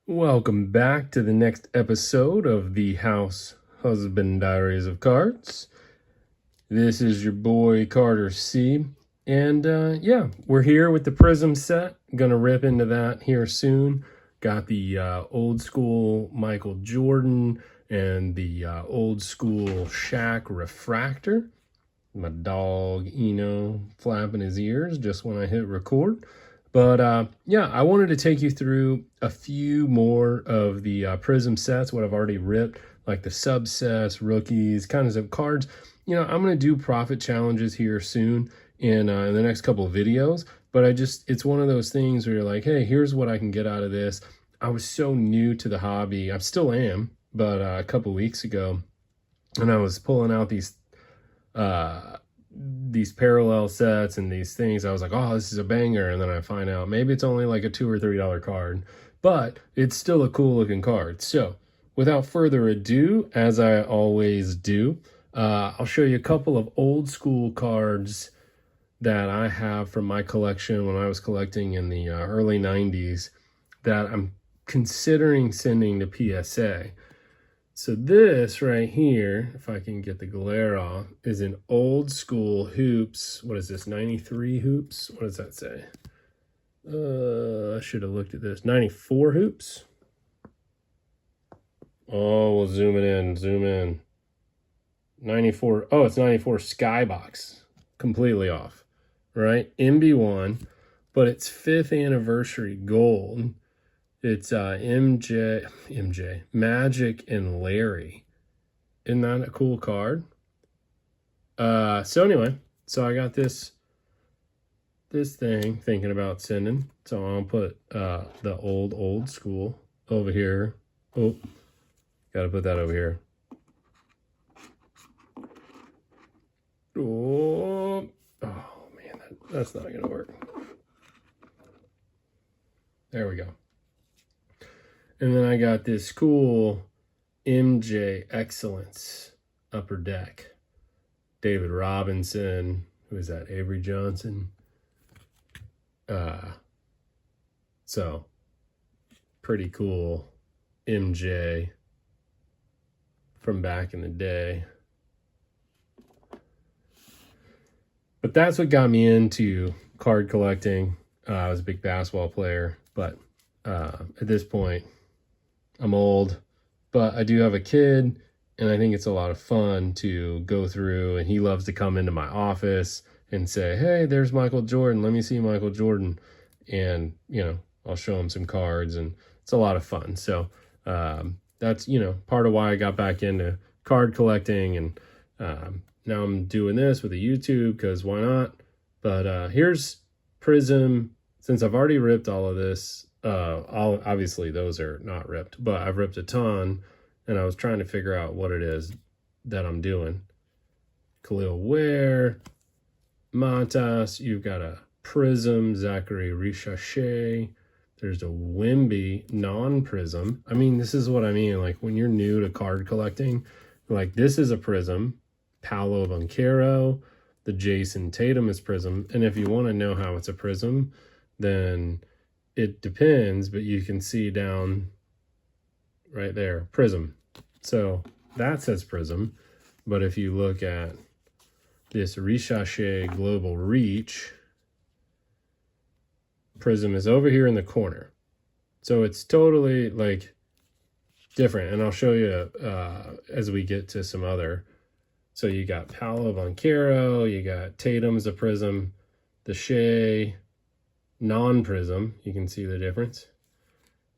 Welcome back to the next episode of the House Husband Diaries of Cards. This is your boy Carter C. And yeah, we're here with the Prizm set. Gonna rip into that here soon. Got the old school Michael Jordan and the old school Shaq refractor. My dog, flapping his ears just when I hit record. But yeah, I wanted to take you through a few more of the Prizm sets, what I've already ripped, like the subsets, rookies, kinds of cards. I'm going to do profit challenges here soon in the next couple of videos. But it's one of those things where you're like, hey, here's what I can get out of this. I was so new to the hobby. I still am, but a couple weeks ago, and I was pulling out these parallel sets and these things. I was like, oh, this is a banger. And then I find out maybe it's only like a $2 or $3 card, but it's still a cool looking card. So without further ado, as I always do, I'll show you a couple of old school cards that I have from my collection when I was collecting in the early 90s that I'm considering sending to PSA. So this right here, if I can get the glare off, is an old school hoops. What is this, 93 hoops? What does that say? I should have looked at this. 94 hoops? Oh, we'll zoom in. 94, oh, it's 94 Skybox. Completely off, right? MB1, but it's 5th anniversary gold. It's MJ, Magic and Larry. Isn't that a cool card? So anyway, so I got this thing thinking about sending. So I'll put the old school over here. Oh, gotta put that over here. Oh man, that's not gonna work. There we go. And then I got this cool MJ Excellence upper deck. David Robinson. Who is that? Avery Johnson. So pretty cool MJ from back in the day. But that's what got me into card collecting. I was a big basketball player, but at this point, I'm old, but I do have a kid, and I think it's a lot of fun to go through, and he loves to come into my office and say, hey, there's Michael Jordan. Let me see Michael Jordan. And, I'll show him some cards, and it's a lot of fun. So that's, part of why I got back into card collecting, and now I'm doing this with a YouTube because why not? But here's Prizm. Since I've already ripped all of this, obviously those are not ripped, but I've ripped a ton, and I was trying to figure out what it is that I'm doing. Khalil Ware, Montas, you've got a Prizm, Zachary Richachet, there's a Wimby non-Prizm. I mean, this is what I mean, like when you're new to card collecting, like this is a Prizm, Paolo Banchero, the Jason Tatum is Prizm, and if you want to know how it's a Prizm, then it depends, but you can see down right there, Prizm. So that says Prizm. But if you look at this Richachet Global Reach, Prizm is over here in the corner. So it's totally like different. And I'll show you as we get to some other. So you got Paolo Banchero, you got Tatum's a Prizm, the Shea non-Prizm, you can see the difference.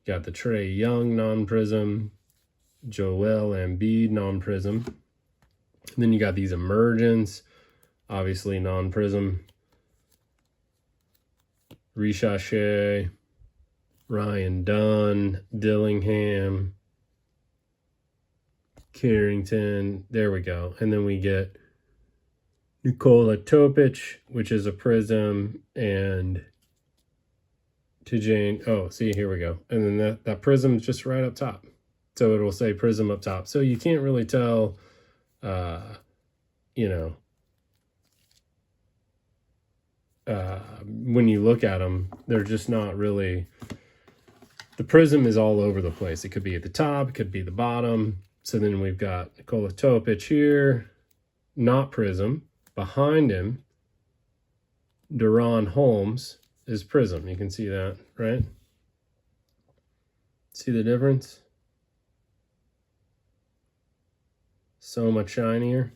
Got the Trae Young non-Prizm, Joel Embiid non-Prizm. Then you got these Emergence, obviously non-Prizm. Richachet, Ryan Dunn, Dillingham, Carrington, there we go. And then we get Nikola Topic, which is a Prizm, and Tijane, oh, see, here we go. And then that Prizm is just right up top. So it will say Prizm up top. So you can't really tell, when you look at them, they're just not really the Prizm is all over the place. It could be at the top, it could be the bottom. So then we've got Nikola Topic here, not Prizm. Behind him, Duran Holmes is Prizm. You can see that, right? See the difference? So much shinier.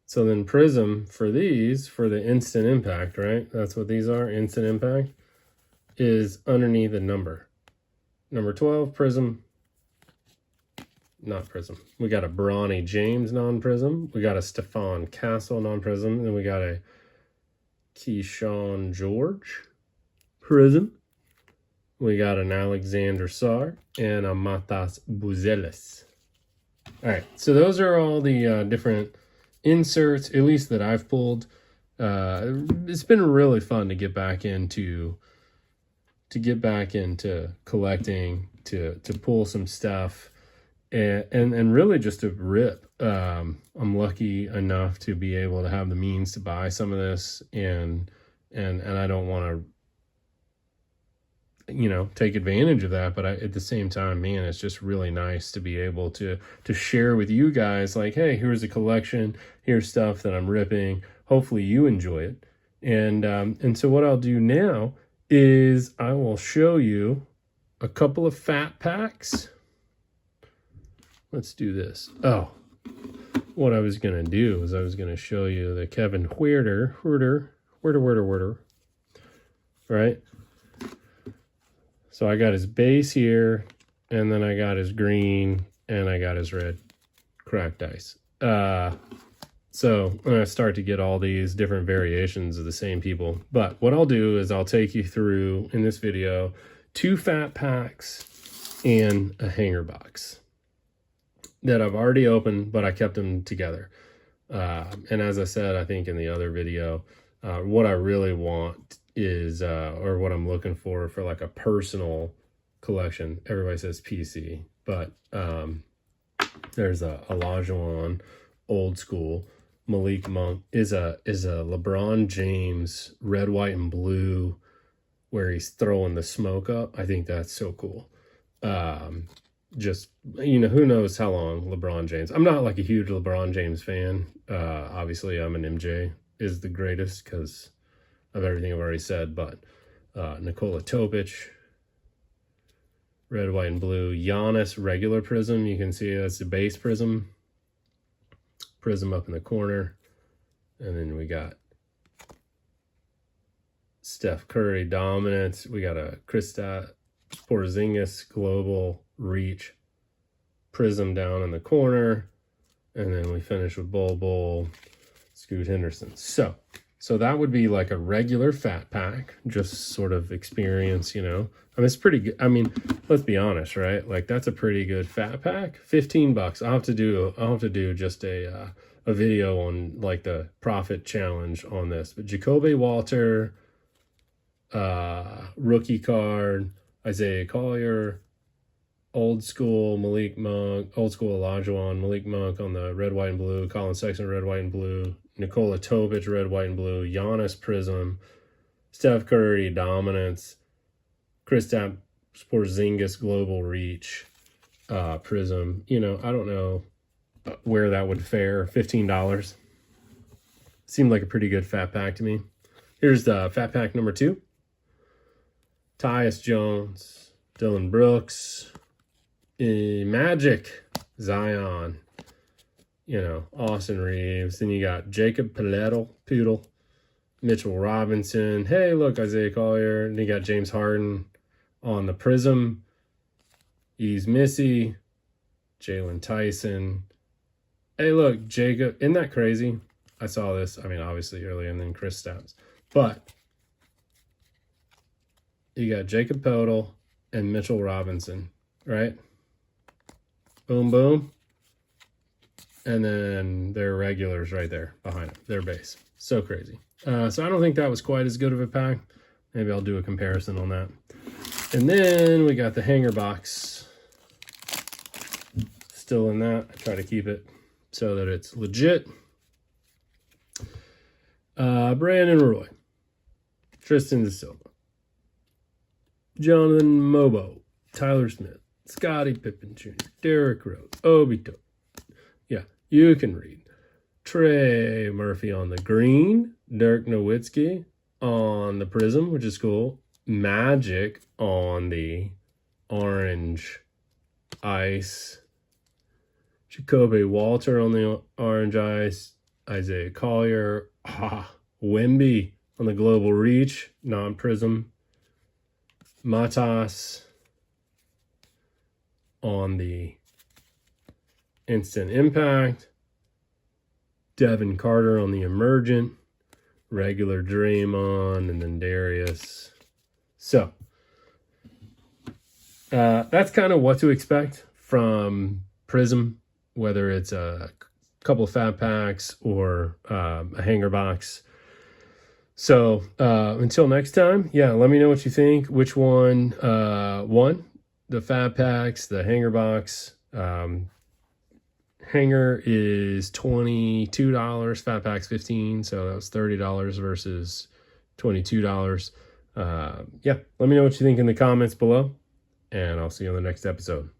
So then Prizm for these, for the instant impact, right? That's what these are, instant impact, is underneath the number. Number 12, Prizm, not Prizm. We got a Bronny James non-Prizm. We got a Stefan Castle non-Prizm. And then we got a Keyshawn George Prizm. We got an Alexander Sarr and a Matas Buzelis. All right, so those are all the different inserts, at least that I've pulled. It's been really fun to get back into collecting, to pull some stuff, and really just to rip. I'm lucky enough to be able to have the means to buy some of this, and I don't want to, you know, take advantage of that, but at the same time, man, it's just really nice to be able to share with you guys, like, hey, here's a collection, here's stuff that I'm ripping, hopefully you enjoy it. And so what I'll do now is I will show you a couple of fat packs. Let's do this. Oh, what I was gonna do is I was gonna show you the Kevin Huerter, right? So I got his base here, and then I got his green, and I got his red cracked ice. So I'm going to start to get all these different variations of the same people. But what I'll do is I'll take you through, in this video, 2 fat packs and a hanger box that I've already opened, but I kept them together. And as I said, I think in the other video, what I really want is, or what I'm looking for like a personal collection. Everybody says PC, but there's a Olajuwon old school. Malik Monk is a LeBron James red, white, and blue, where he's throwing the smoke up. I think that's so cool. Just, you know, who knows how long LeBron James. I'm not like a huge LeBron James fan. Obviously, I'm an MJ is the greatest because of everything I've already said, but Nikola Topic, red, white, and blue. Giannis regular Prizm. You can see that's the base Prizm. Prizm up in the corner. And then we got Steph Curry dominance. We got a Kristaps Porzingis global reach Prizm down in the corner. And then we finish with Bol Scoot Henderson. So that would be like a regular fat pack, just sort of experience, you know. I mean, it's pretty good. I mean, let's be honest, right? Like, that's a pretty good fat pack. $15. I'll have to do just a video on like the profit challenge on this. But Jacoby Walter, rookie card, Isaiah Collier, old school Malik Monk, old school Olajuwon, Malik Monk on the red, white, and blue, Colin Sexton red, white, and blue, Nikola Topic red, white, and blue, Giannis Prizm, Steph Curry dominance, Kristaps Porzingis global reach Prizm. You know, I don't know where that would fare. $15 seemed like a pretty good fat pack to me. Here's the fat pack number 2. Tyus Jones, Dylan Brooks, Magic, Zion, you know, Austin Reeves. Then you got Jacob Poodle, Mitchell Robinson. Hey, look, Isaiah Collier. And you got James Harden on the Prizm. He's Missy, Jalen Tyson. Hey, look, Jacob. Isn't that crazy? I saw this, I mean, obviously earlier, and then Kristaps. But you got Jacob Poeltl and Mitchell Robinson, right? Boom, boom. And then their regulars right there behind it, their base. So crazy. So I don't think that was quite as good of a pack. Maybe I'll do a comparison on that. And then we got the hanger box. Still in that. I try to keep it so that it's legit. Brandon Roy, Tristan Da Silva, Jonathan Mobo, Tyler Smith, Scottie Pippen Jr., Derrick Rose, Obito. Yeah, you can read. Trey Murphy on the green, Dirk Nowitzki on the Prizm, which is cool. Magic on the orange ice. Jacoby Walter on the orange ice. Isaiah Collier. Wemby on the global reach, non-Prizm. Matas on the instant impact. Devin Carter on the emergent. Regular Draymond, and then Darius. So that's kind of what to expect from Prizm, whether it's a couple of fat packs or a hanger box. So until next time, yeah, let me know what you think. Which one won? The fat packs, the hanger box. Hanger is $22, fat packs $15, so that was $30 versus $22. Yeah, let me know what you think in the comments below, and I'll see you on the next episode.